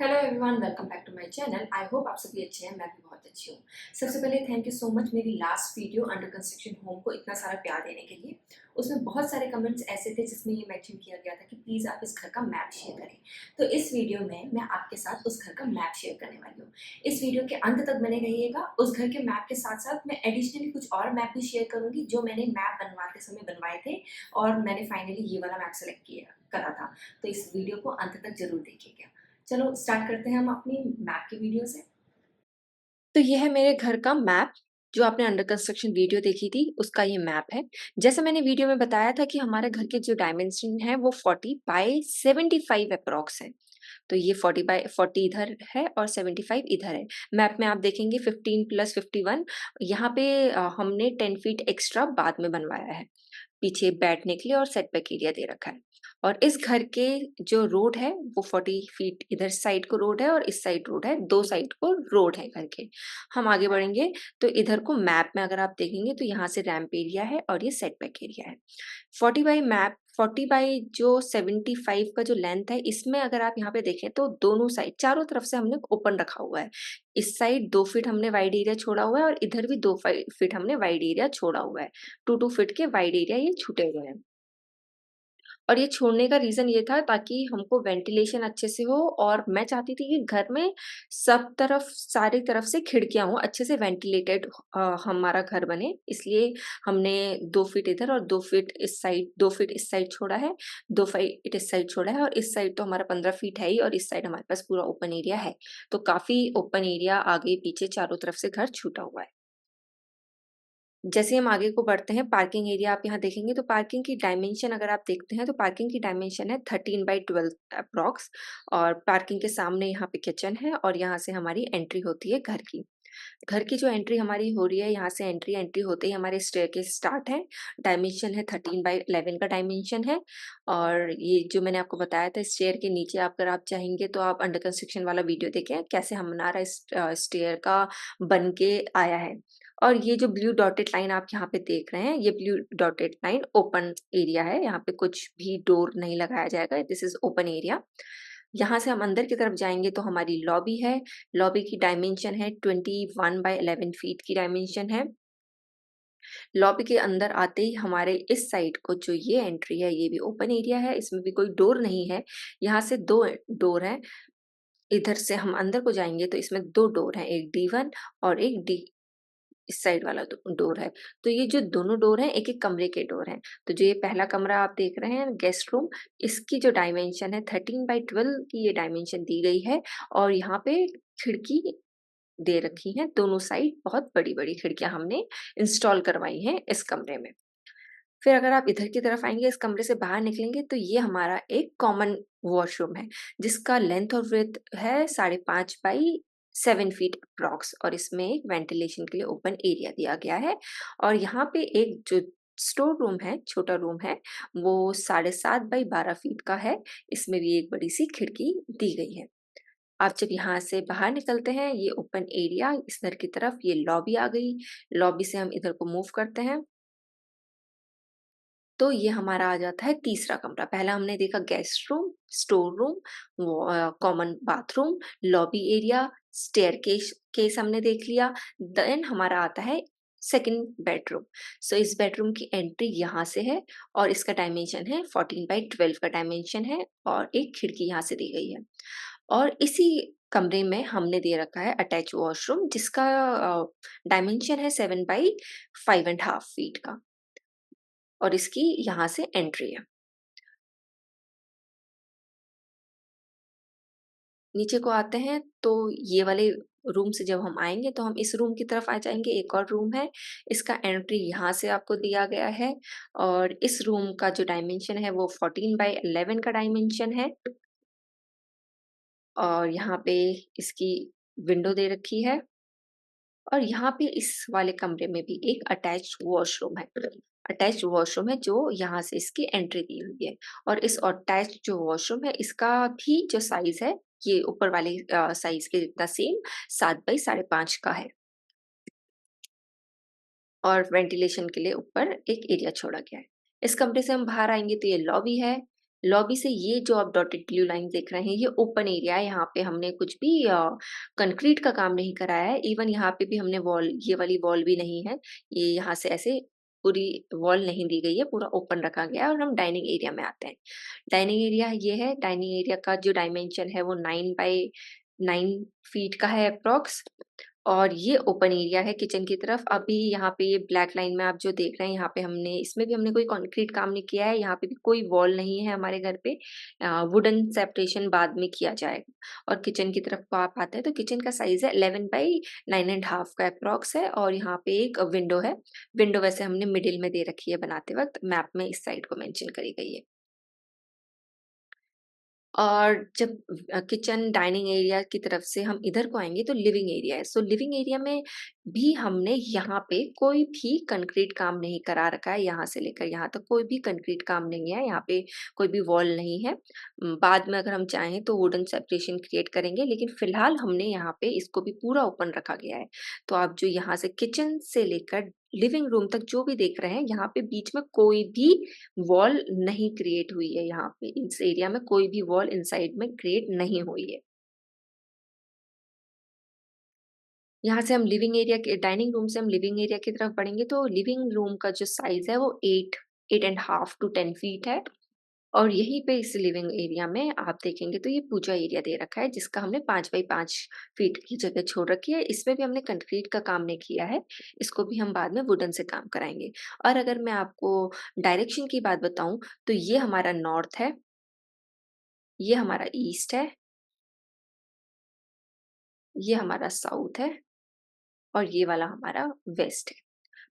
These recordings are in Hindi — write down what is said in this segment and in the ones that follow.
Hello everyone, welcome back to my channel. I hope आप सभी अच्छे हैं। मैं भी बहुत अच्छी हूँ। सबसे पहले थैंक यू सो मच मेरी last video under construction home को इतना सारा प्यार देने के लिए। उसमें बहुत सारे कमेंट्स ऐसे थे जिसमें ये मेंशन किया गया था कि प्लीज़ आप इस घर का मैप शेयर करें। तो इस वीडियो में मैं आपके साथ उस घर का मैप शेयर करने वाली हूँ। इस वीडियो के अंत तक बने रहिएगा। उस घर के मैप के साथ साथ मैं एडिशनली कुछ और मैप भी शेयर करूँगी जो मैंने मैप बनवाते समय बनवाए थे और मैंने फाइनली ये वाला मैप सेलेक्ट किया करा था। तो इस वीडियो को अंत तक जरूर देखिएगा। चलो स्टार्ट करते हैं हम अपनी मैप की वीडियो से। तो ये है मेरे घर का मैप, जो आपने अंडर कंस्ट्रक्शन वीडियो देखी थी, उसका ये मैप है। जैसे मैंने वीडियो में बताया था कि हमारे घर के जो डायमेंशन है वो 40 बाय 75 अप्रॉक्स है। तो ये 40 बाय 40 इधर है और 75 इधर है। मैप में आप देखेंगे 15 प्लस 51। यहाँ पे हमने 10 फीट एक्स्ट्रा बाद में बनवाया है। पीछे बैठने के लिए और सेटबैक एरिया दे रखा है। और इस घर के जो रोड है वो 40 फीट इधर साइड को रोड है और इस साइड रोड है, दो साइड को रोड है घर के। हम आगे बढ़ेंगे तो इधर को मैप में अगर आप देखेंगे तो यहाँ से रैम्प एरिया है और ये सेटबैक एरिया है। 40 बाई जो 75 का जो लेंथ है, इसमें अगर आप यहाँ पे देखें तो दोनों साइड चारों तरफ से हमने ओपन रखा हुआ है। इस साइड 2 फीट हमने वाइड एरिया छोड़ा हुआ है और इधर भी 2 फीट हमने वाइड एरिया छोड़ा हुआ है। 2 फीट के वाइड एरिया ये छूटे हुए हैं। और ये छोड़ने का रीज़न ये था ताकि हमको वेंटिलेशन अच्छे से हो और मैं चाहती थी कि घर में सब तरफ सारी तरफ से खिड़कियाँ हों, अच्छे से वेंटिलेटेड हमारा घर बने। इसलिए हमने 2 फीट इधर और 2 फीट इस साइड, 2 फीट इस साइड छोड़ा है, 2 फीट इस साइड छोड़ा है और इस साइड तो हमारा 15 फीट है ही और इस साइड हमारे पास पूरा ओपन एरिया है। तो काफ़ी ओपन एरिया आगे-पीछे चारों तरफ से घर छूटा हुआ है। जैसे हम आगे को बढ़ते हैं, पार्किंग एरिया आप यहाँ देखेंगे तो पार्किंग की डायमेंशन अगर आप देखते हैं तो पार्किंग की डायमेंशन है 13 बाई 12 अप्रॉक्स। और पार्किंग के सामने यहाँ पे किचन है और यहाँ से हमारी एंट्री होती है घर की। घर की जो एंट्री हमारी हो रही है, यहाँ से एंट्री होते ही हमारे स्टेयरकेस स्टार्ट है। डायमेंशन है 13 बाई 11 का डायमेंशन है। और ये जो मैंने आपको बताया था स्टेयर के नीचे अगर आप चाहेंगे तो आप अंडर कंस्ट्रक्शन वाला वीडियो देखें कैसे हमारा स्टेयर का बन के आया है। और ये जो ब्लू डॉटेड लाइन आप यहाँ पे देख रहे हैं, ये blue dotted line open area है। यहाँ पे कुछ भी डोर नहीं लगाया जाएगा। This is open area. यहाँ से हम अंदर की तरफ जाएंगे तो हमारी लॉबी है। लॉबी की डायमेंशन है 21 बाय 11 फीट की डायमेंशन है। लॉबी के अंदर आते ही हमारे इस साइड को जो ये एंट्री है ये भी ओपन एरिया है, इसमें भी कोई डोर नहीं है। यहाँ से दो डोर है। इधर से हम अंदर को जाएंगे तो इसमें दो डोर है, एक D1 और एक डी इस साइड वाला डोर है। तो ये जो दोनों डोर हैं एक-एक कमरे के डोर हैं। तो जो ये पहला कमरा आप देख रहे हैं गेस्ट रूम, इसकी जो डायमेंशन है 13 बाय 12 की ये डायमेंशन दी गई है। और यहाँ पे खिड़की दे रखी हैं दोनों साइड, बहुत बड़ी-बड़ी खिड़कियाँ हमने इंस्टॉल करवाई हैं इस कमरे में। फिर अगर आप इधर की तरफ आएँगे, इस कमरे से बाहर निकलेंगे तो ये हमारा एक कॉमन वॉशरूम है, जिसका लेंथ और विड्थ है 5.5 बाई 7 फीट अप्रॉक्स। और इसमें एक वेंटिलेशन के लिए ओपन एरिया दिया गया है। और यहाँ पे एक जो स्टोर रूम है, छोटा रूम है, वो 7.5 बाई 12 फीट का है। इसमें भी एक बड़ी-सी खिड़की दी गई है। आप जब यहाँ से बाहर निकलते हैं, ये ओपन एरिया इस घर की तरफ, ये लॉबी आ गई। लॉबी से हम इधर को मूव करते हैं तो ये हमारा आ जाता है तीसरा कमरा। पहला हमने देखा guest room, store room, common bathroom, lobby area, staircase case हमने देख लिया। देन हमारा आता है सेकंड बेडरूम। सो इस बेडरूम की एंट्री यहाँ से है और इसका डायमेंशन है 14 बाई 12 का डायमेंशन है और एक खिड़की यहाँ से दी गई है। और इसी कमरे में हमने दे रखा है अटैच वॉशरूम, जिसका डायमेंशन है 7 बाई 5.5 फीट का और इसकी यहाँ से एंट्री है। नीचे को आते हैं तो ये वाले रूम से जब हम आएँगे तो हम इस रूम की तरफ आ जाएँगे। एक और रूम है, इसका एंट्री यहाँ से आपको दिया गया है। और इस रूम का जो डायमेंशन है वो 14 बाय 11 का डायमेंशन है। और यहाँ पे इसकी विंडो दे रखी है। और यहाँ पे इस वाले कमरे में भी एक अटैच्ड वॉशरूम है। अटैच्ड वॉशरूम है जो यहाँ से इसकी एंट्री दी हुई है। और इस अटैच्ड जो वॉशरूम है इसका भी जो साइज़ है, ये ऊपर वाले साइज़ के जितना सेम 7 बाई 5.5 का है। और वेंटिलेशन के लिए ऊपर एक एरिया छोड़ा गया है। इस कमरे से हम बाहर आएँगे तो ये लॉबी है। लॉबी से ये जो आप डॉटेड ब्लू लाइन देख रहे हैं, ये ओपन एरिया है। यहाँ पे हमने कुछ भी कंक्रीट का काम नहीं कराया है। इवन यहाँ पे भी हमने वॉल, ये वाली वॉल भी नहीं है। ये यहाँ से ऐसे पूरी वॉल नहीं दी गई है, पूरा ओपन रखा गया है। और हम डाइनिंग एरिया में आते हैं। डाइनिंग एरिया ये है, डाइनिंग एरिया का जो डायमेंशन है वो 9 बाय 9 फीट का है अप्रॉक्स। और ये ओपन एरिया है किचन की तरफ। अभी यहाँ पे ये ब्लैक लाइन में आप जो देख रहे हैं, यहाँ पे हमने, इसमें भी हमने कोई कंक्रीट काम नहीं किया है। यहाँ पे भी कोई वॉल नहीं है हमारे घर पे। वुडन सेपरेशन बाद में किया जाएगा। और किचन की तरफ को आप आते हैं तो किचन का साइज है 11 बाई 9.5 का अप्रॉक्स है। और यहाँ पे एक विंडो है। विंडो वैसे हमने मिडिल में दे रखी है, बनाते वक्त मैप में इस साइड को मेंशन करी गई है। और जब किचन डाइनिंग एरिया की तरफ से हम इधर को आएँगे तो लिविंग एरिया है। सो लिविंग एरिया में भी हमने यहाँ पे कोई भी कंक्रीट काम नहीं करा रखा है। यहाँ से लेकर यहाँ तक कोई भी कंक्रीट काम नहीं है। यहाँ पे कोई भी वॉल नहीं है। बाद में अगर हम चाहें तो वुडन सेपरेशन क्रिएट करेंगे, लेकिन फिलहाल हमने यहाँ पे इसको भी पूरा ओपन रखा गया है। तो आप जो यहाँ से किचन से लेकर लिविंग रूम तक जो भी देख रहे हैं, यहाँ पे बीच में कोई भी वॉल नहीं क्रिएट हुई है। यहाँ पे इस एरिया में कोई भी वॉल इनसाइड में क्रिएट नहीं हुई है। यहाँ से हम लिविंग एरिया के, डाइनिंग रूम से हम लिविंग एरिया की तरफ बढ़ेंगे तो लिविंग रूम का जो साइज है वो 8 एंड हाफ टू 10 फीट है। और यहीं पे इस लिविंग एरिया में आप देखेंगे तो ये पूजा एरिया दे रखा है, जिसका हमने 5 बाई 5 फीट की जगह छोड़ रखी है। इसमें भी हमने कंक्रीट का काम नहीं किया है। इसको भी हम बाद में वुडन से काम कराएंगे। और अगर मैं आपको डायरेक्शन की बात बताऊं तो ये हमारा नॉर्थ है, ये हमारा ईस्ट है, ये हमारा साउथ है और ये वाला हमारा वेस्ट है।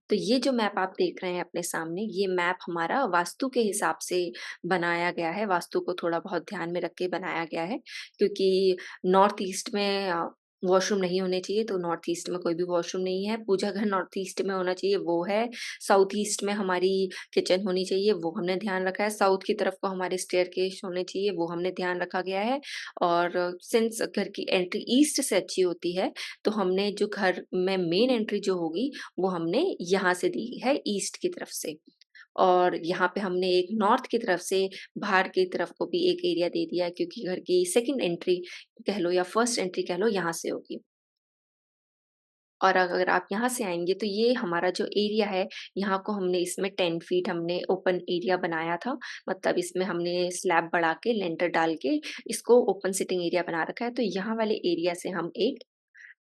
तो ये जो मैप आप देख रहे हैं अपने सामने, ये मैप हमारा वास्तु के हिसाब से बनाया गया है। वास्तु को थोड़ा बहुत ध्यान में रख के बनाया गया है, क्योंकि नॉर्थ ईस्ट में वॉशरूम नहीं होने चाहिए, तो नॉर्थ ईस्ट में कोई भी वॉशरूम नहीं है। पूजा घर नॉर्थ ईस्ट में होना चाहिए, वो है। साउथ ईस्ट में हमारी किचन होनी चाहिए, वो हमने ध्यान रखा है। साउथ की तरफ को हमारे स्टेयरकेस होने चाहिए, वो हमने ध्यान रखा गया है। और सिंस घर की एंट्री ईस्ट से अच्छी होती है, तो हमने जो घर में मेन एंट्री जो होगी वो हमने यहाँ से दी है, ईस्ट की तरफ से। और यहाँ पे हमने एक नॉर्थ की तरफ से बाहर की तरफ को भी एक एरिया दे दिया है, क्योंकि घर की सेकंड एंट्री कह लो या फर्स्ट एंट्री कह लो, यहाँ से होगी। और अगर आप यहाँ से आएँगे तो ये हमारा जो एरिया है, यहाँ को हमने, इसमें 10 फीट हमने ओपन एरिया बनाया था। मतलब इसमें हमने स्लैब बढ़ा के, लेंटर डाल के इसको ओपन सिटिंग एरिया बना रखा है। तो यहाँ वाले एरिया से हम एक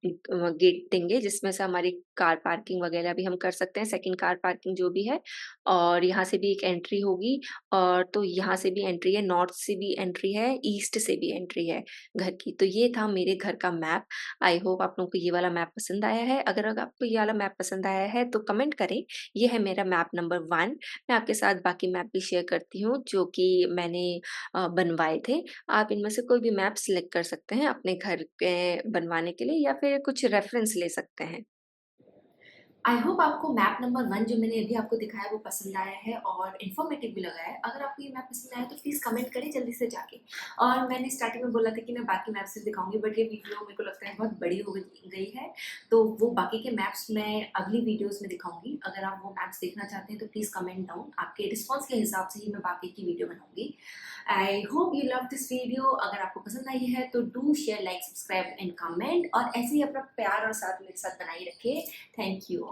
गेट देंगे, जिसमें से हमारी कार पार्किंग वगैरह भी हम कर सकते हैं, सेकंड कार पार्किंग जो भी है। और यहाँ से भी एक एंट्री होगी। और तो यहाँ से भी एंट्री है, नॉर्थ से भी एंट्री है, ईस्ट से भी एंट्री है घर की। तो ये था मेरे घर का मैप। आई होप आप लोगों को ये वाला मैप पसंद आया है। अगर आपको ये वाला मैप पसंद आया है तो कमेंट करें। ये है मेरा मैप नंबर 1। मैं आपके साथ बाकी मैप भी शेयर करती हूँ जो कि मैंने बनवाए थे। आप इनमें से कोई भी मैप सिलेक्ट कर सकते हैं अपने घर के बनवाने के लिए, या फिर कुछ रेफरेंस ले सकते हैं। आई होप आपको मैप नंबर 1 जो मैंने अभी आपको दिखाया वो पसंद आया है और इन्फॉर्मेटिव भी लगा है। अगर आपको ये मैप पसंद आया तो प्लीज़ कमेंट करें जल्दी से जाके। और मैंने स्टार्टिंग में बोला था कि मैं बाकी मैप्स भी दिखाऊँगी, बट ये वीडियो मेरे को लगता है बहुत बड़ी हो गई है, तो वो बाकी के मैप्स मैं अगली वीडियोज़ में दिखाऊँगी। अगर आप वो मैप्स देखना चाहते हैं तो प्लीज़ कमेंट डाउन, आपके रिस्पॉन्स के हिसाब से ही मैं बाकी की वीडियो बनाऊँगी। I hope you love this video. अगर आपको पसंद आई है तो do share, like, subscribe and comment, और ऐसे ही अपना प्यार और साथ मेरे साथ बनाए रखिए। Thank you.